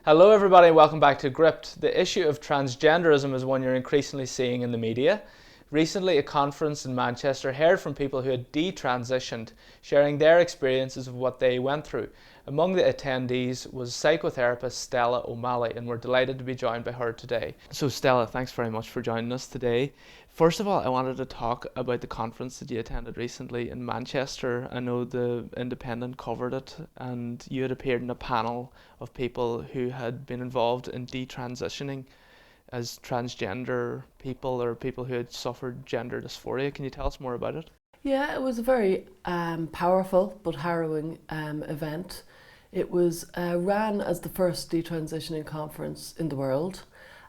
Hello everybody, welcome back to Gript. The issue of transgenderism is one you're increasingly seeing in the media. Recently, a conference in Manchester heard from people who had detransitioned, sharing their experiences of what they went through. Among the attendees was psychotherapist Stella O'Malley, and we're delighted to be joined by her today. So Stella, thanks very much for joining us today. First of all, I wanted to talk about the conference that you attended recently in Manchester. I know the Independent covered it, and you had appeared in a panel of people who had been involved in detransitioning as transgender people or people who had suffered gender dysphoria. Can you tell us more about it? Yeah, it was a very powerful but harrowing event. It was ran as the first detransitioning conference in the world,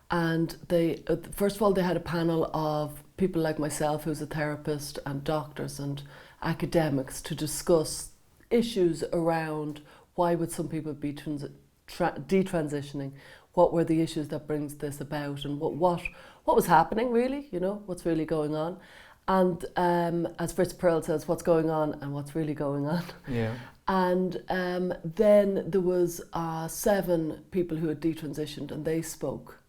and they first of all they had a panel of people like myself, who's a therapist, and doctors and academics to discuss issues around why would some people be detransitioning, what were the issues that brings this about, and what was happening really, what's really going on. And as Fritz Perl says, what's going on and what's really going on. Yeah. And then there was 7 people who had detransitioned, and they spoke.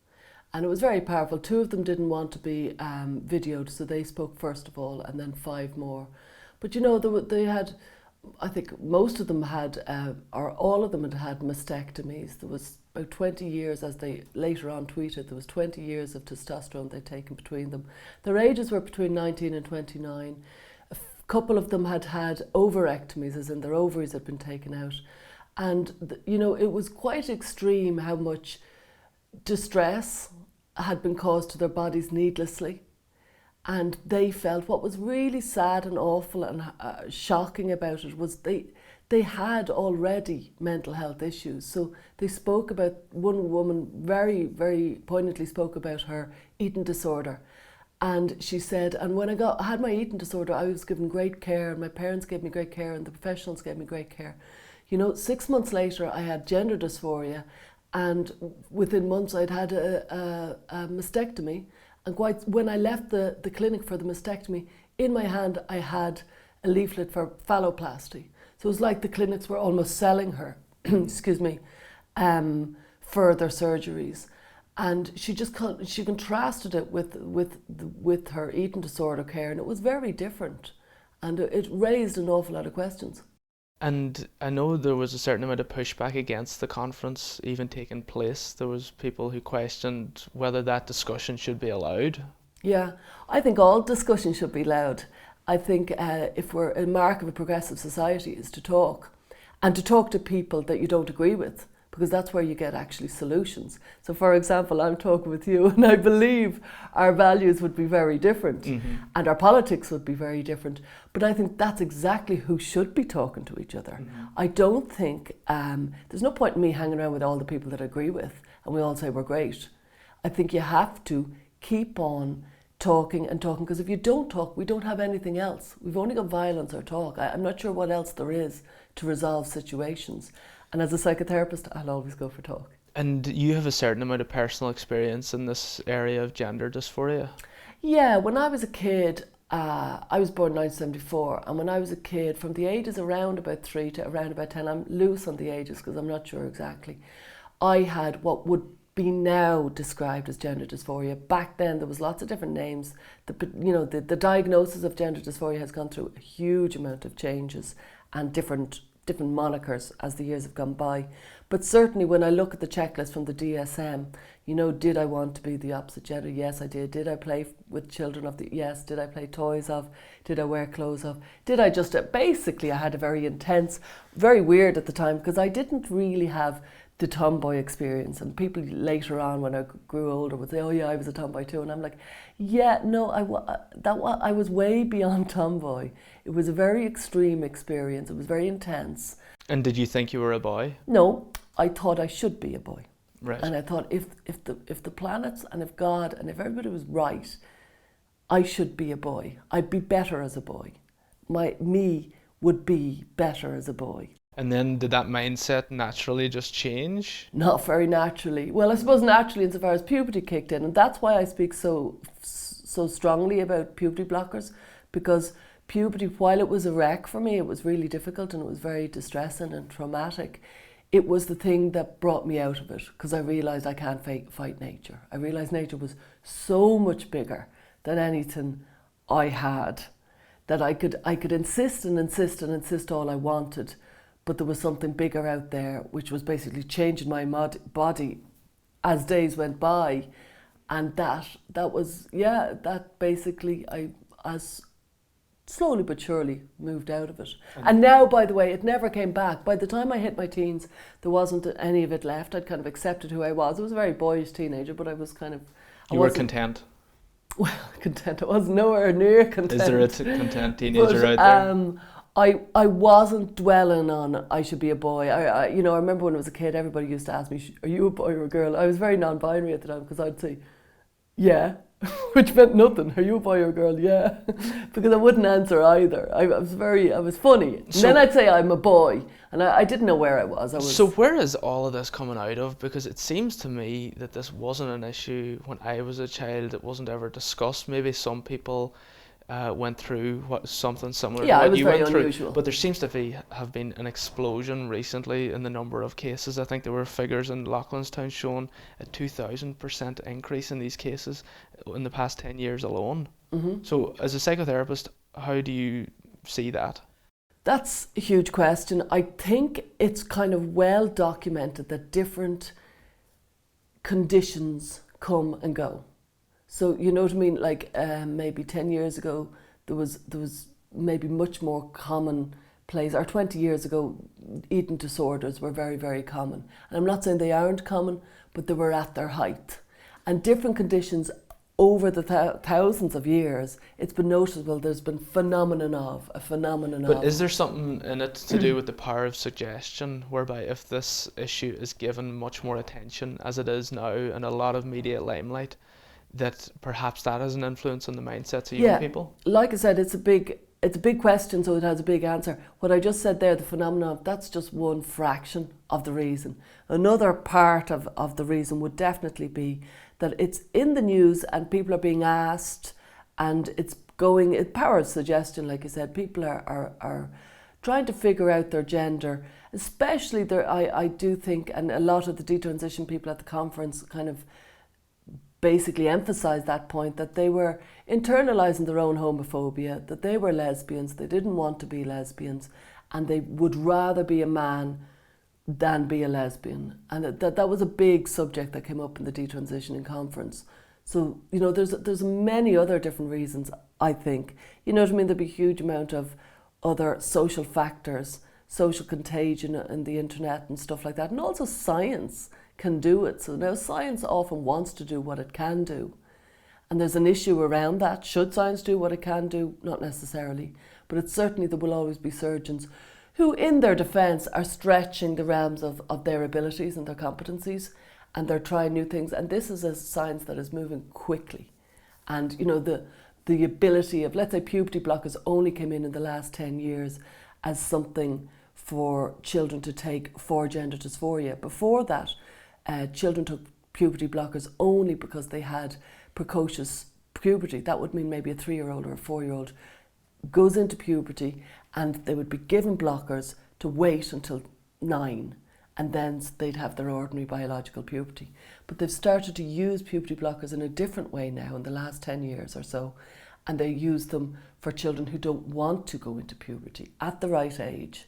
And it was very powerful. 2 of them didn't want to be videoed, so they spoke first of all, and then 5 more. But they had, I think most of them had, or all of them had mastectomies. There was about 20 years, as they later on tweeted, there was 20 years of testosterone they'd taken between them. Their ages were between 19 and 29. A couple of them had had ovarectomies, as in their ovaries had been taken out. And, it was quite extreme how much distress had been caused to their bodies needlessly. And they felt what was really sad and awful and shocking about it was they had already mental health issues. So they spoke about, one woman very, very poignantly spoke about her eating disorder. And she said, and when I had my eating disorder, I was given great care, and my parents gave me great care, and the professionals gave me great care. 6 months later, I had gender dysphoria, and within months I'd had a mastectomy. And when I left the clinic for the mastectomy, in my hand I had a leaflet for phalloplasty. So it was like the clinics were almost selling her, excuse me, further surgeries. And she contrasted it with her eating disorder care, and it was very different. And it raised an awful lot of questions. And I know there was a certain amount of pushback against the conference even taking place. There was people who questioned whether that discussion should be allowed. Yeah, I think all discussion should be allowed. I think if we're a mark of a progressive society is to talk, and to talk to people that you don't agree with, because that's where you get actually solutions. So for example, I'm talking with you, and I believe our values would be very different, and our politics would be very different. But I think that's exactly who should be talking to each other. I don't think, there's no point in me hanging around with all the people that I agree with, and we all say we're great. I think you have to keep on talking and talking, because if you don't talk, we don't have anything else. We've only got violence or talk. I'm not sure what else there is to resolve situations. And as a psychotherapist, I'll always go for talk. And you have a certain amount of personal experience in this area of gender dysphoria. Yeah, when I was a kid, I was born in 1974, and when I was a kid, from the ages around about 3 to around about 10, I'm loose on the ages because I'm not sure exactly, I had what would be now described as gender dysphoria. Back then there was lots of different names. The diagnosis of gender dysphoria has gone through a huge amount of changes and different monikers as the years have gone by. But certainly when I look at the checklist from the DSM, did I want to be the opposite gender? Yes, I did. Did I play with children of the? Yes. Did I play toys of? Did I wear clothes of? Did I just, basically I had a very intense, very weird at the time, because I didn't really have the tomboy experience, and people later on when I grew older would say, oh yeah, I was a tomboy too, and I'm like, yeah, no, I was way beyond tomboy. It was a very extreme experience. It was very intense. And did you think you were a boy? No, I thought I should be a boy. Right. And I thought if the planets and if God and if everybody was right, I should be a boy. I'd be better as a boy. Me would be better as a boy. And then did that mindset naturally just change? Not very naturally. Well, I suppose naturally insofar as puberty kicked in, and that's why I speak so strongly about puberty blockers, because puberty, while it was a wreck for me, it was really difficult and it was very distressing and traumatic. it was the thing that brought me out of it, because I realised I can't fight nature. I realised nature was so much bigger than anything I had, that I could insist and insist and insist all I wanted, but there was something bigger out there which was basically changing my body as days went by, and that basically I, as slowly but surely, moved out of it. And now, by the way, it never came back. By the time I hit my teens, there wasn't any of it left. I'd kind of accepted who I was. I was a very boyish teenager, but I was kind of... You were content? Well, content. I was nowhere near content. Is there a content teenager out there? I wasn't dwelling on I should be a boy. I remember when I was a kid, everybody used to ask me, are you a boy or a girl? I was very non-binary at the time, because I'd say, yeah, which meant nothing. Are you a boy or a girl? Yeah, because I wouldn't answer either. I was funny. And then I'd say I'm a boy, and I didn't know where I was. So where is all of this coming out of? Because it seems to me that this wasn't an issue when I was a child. It wasn't ever discussed. Maybe some people went through something similar to what you went through, but there seems to have been an explosion recently in the number of cases. I think there were figures in Loughlinstown showing a 2,000% increase in these cases in the past 10 years alone. Mm-hmm. So as a psychotherapist, how do you see that? That's a huge question. I think it's kind of well documented that different conditions come and go. So, you know what I mean, like maybe 10 years ago, there was maybe much more commonplace, or 20 years ago, eating disorders were very, very common. And I'm not saying they aren't common, but they were at their height. And different conditions over the thousands of years, it's been noticeable there's been a phenomenon of. But is there something in it to do with the power of suggestion, whereby if this issue is given much more attention, as it is now, and a lot of media limelight, that perhaps that has an influence on the mindsets of young people? Like I said, it's a big question, so it has a big answer. What I just said there, the phenomenon, that's just one fraction of the reason. Another part of the reason would definitely be that it's in the news and people are being asked, and it powers suggestion, like you said. People are trying to figure out their gender, especially I do think, and a lot of the detransition people at the conference kind of basically emphasised that point, that they were internalising their own homophobia, that they were lesbians, they didn't want to be lesbians, and they would rather be a man than be a lesbian. And that was a big subject that came up in the Detransitioning Conference. So, there's many other different reasons, I think. You know what I mean? There'd be a huge amount of other social factors, social contagion in the internet and stuff like that, and also science can do it. So now science often wants to do what it can do, and there's an issue around that. Should science do what it can do? Not necessarily, but it's certainly there will always be surgeons who, in their defence, are stretching the realms of their abilities and their competencies, and they're trying new things. And this is a science that is moving quickly, and the ability of, let's say, puberty blockers only came in the last 10 years as something for children to take for gender dysphoria. Before that, children took puberty blockers only because they had precocious puberty. That would mean maybe a 3-year-old or a 4-year-old goes into puberty, and they would be given blockers to wait until 9, and then they'd have their ordinary biological puberty. But they've started to use puberty blockers in a different way now in the last 10 years or so, and they use them for children who don't want to go into puberty at the right age,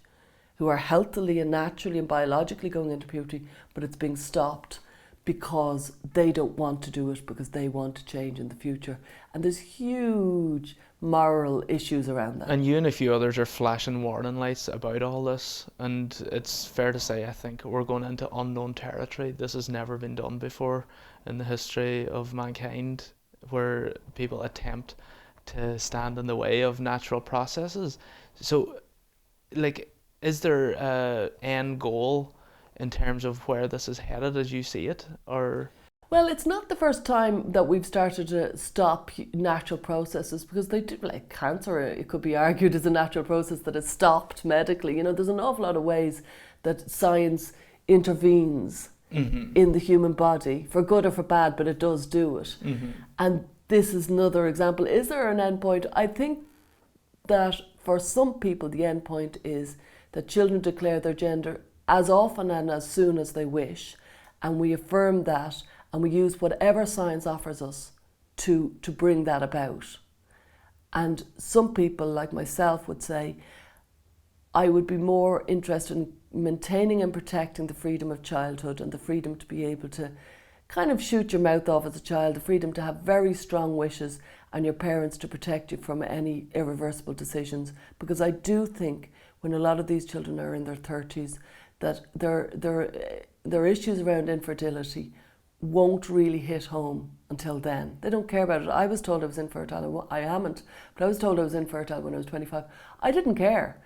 who are healthily and naturally and biologically going into puberty, but it's being stopped because they don't want to do it, because they want to change in the future. And there's huge moral issues around that. And you and a few others are flashing warning lights about all this, and it's fair to say, I think, we're going into unknown territory. This has never been done before in the history of mankind, where people attempt to stand in the way of natural processes. So, is there an end goal in terms of where this is headed as you see it, or? Well, it's not the first time that we've started to stop natural processes, because they do, like cancer, it could be argued as a natural process that is stopped medically. There's an awful lot of ways that science intervenes in the human body, for good or for bad, but it does do it. Mm-hmm. And this is another example. Is there an end point? I think that for some people the end point is that children declare their gender as often and as soon as they wish, and we affirm that, and we use whatever science offers us to bring that about. And some people, like myself, would say, I would be more interested in maintaining and protecting the freedom of childhood and the freedom to be able to kind of shoot your mouth off as a child, the freedom to have very strong wishes and your parents to protect you from any irreversible decisions. Because I do think when a lot of these children are in their 30s, that their issues around infertility won't really hit home until then. They don't care about it. I was told I was infertile. I haven't, but I was told I was infertile when I was 25. I didn't care.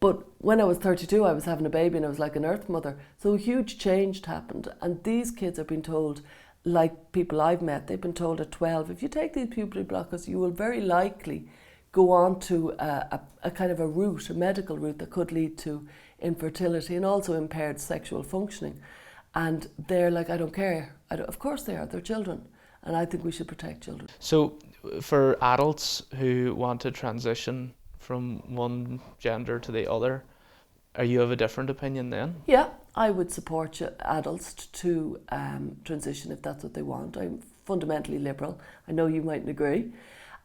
But when I was 32, I was having a baby and I was like an earth mother. So a huge change happened. And these kids have been told, like people I've met, they've been told at 12, if you take these puberty blockers, you will very likely go on to a kind of a route, a medical route that could lead to infertility and also impaired sexual functioning. And they're like, I don't care. Of course they are, they're children. And I think we should protect children. So for adults who want to transition from one gender to the other, are you of a different opinion then? Yeah, I would support adults to transition if that's what they want. I'm fundamentally liberal. I know you mightn't agree,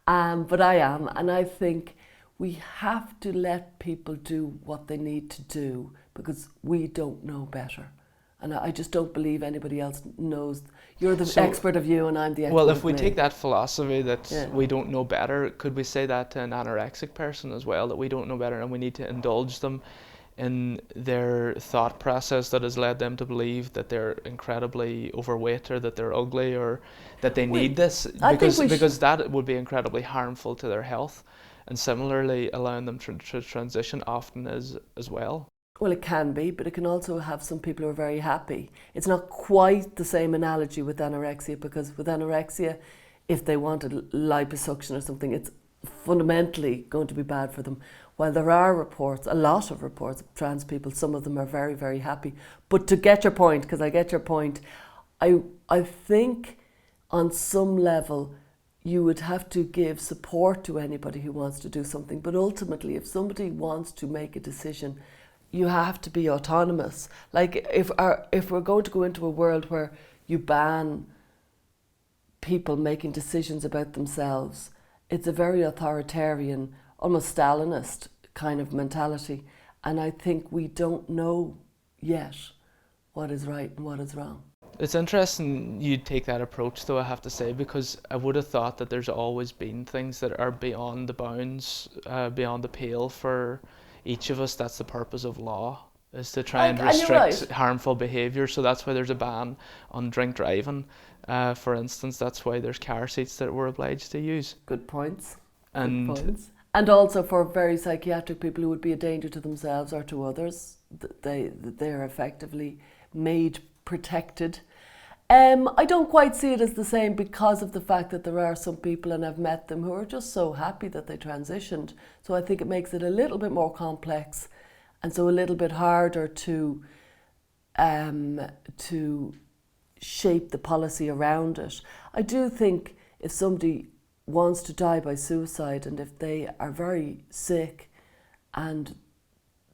but I am. And I think we have to let people do what they need to do because we don't know better. And I just don't believe anybody else knows. You're the expert of you and I'm the expert Well, of if we me. take that philosophy that we don't know better, could we say that to an anorexic person as well, that we don't know better and we need to indulge them in their thought process that has led them to believe that they're incredibly overweight or that they're ugly or that they need this? Because that would be incredibly harmful to their health. And similarly, allowing them to transition often is as well. Well, it can be, but it can also have some people who are very happy. It's not quite the same analogy with anorexia, because with anorexia, if they wanted liposuction or something, it's fundamentally going to be bad for them. While there are reports, a lot of reports of trans people, some of them are very, very happy. But to get your point, because I get your point, I think on some level you would have to give support to anybody who wants to do something. But ultimately, if somebody wants to make a decision, you have to be autonomous. Like if we're going to go into a world where you ban people making decisions about themselves, it's a very authoritarian, almost Stalinist kind of mentality. And I think we don't know yet what is right and what is wrong. It's interesting you take that approach, though, I have to say, because I would have thought that there's always been things that are beyond the bounds, beyond the pale for each of us. That's the purpose of law, is to try and restrict harmful behaviour. So that's why there's a ban on drink driving. For instance, that's why there's car seats that we're obliged to use. Good points. And also for very psychiatric people who would be a danger to themselves or to others, they're effectively made protected. I don't quite see it as the same because of the fact that there are some people, and I've met them, who are just so happy that they transitioned. So I think it makes it a little bit more complex and so a little bit harder to shape the policy around it. I do think if somebody wants to die by suicide and if they are very sick and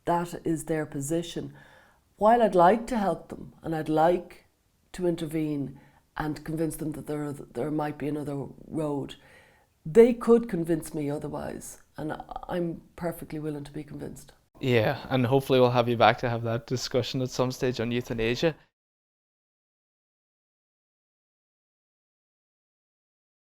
that is their position, while I'd like to help them and I'd like to intervene and convince them that there might be another road, they could convince me otherwise, and I'm perfectly willing to be convinced. yeah, and hopefully we'll have you back to have that discussion at some stage on euthanasia.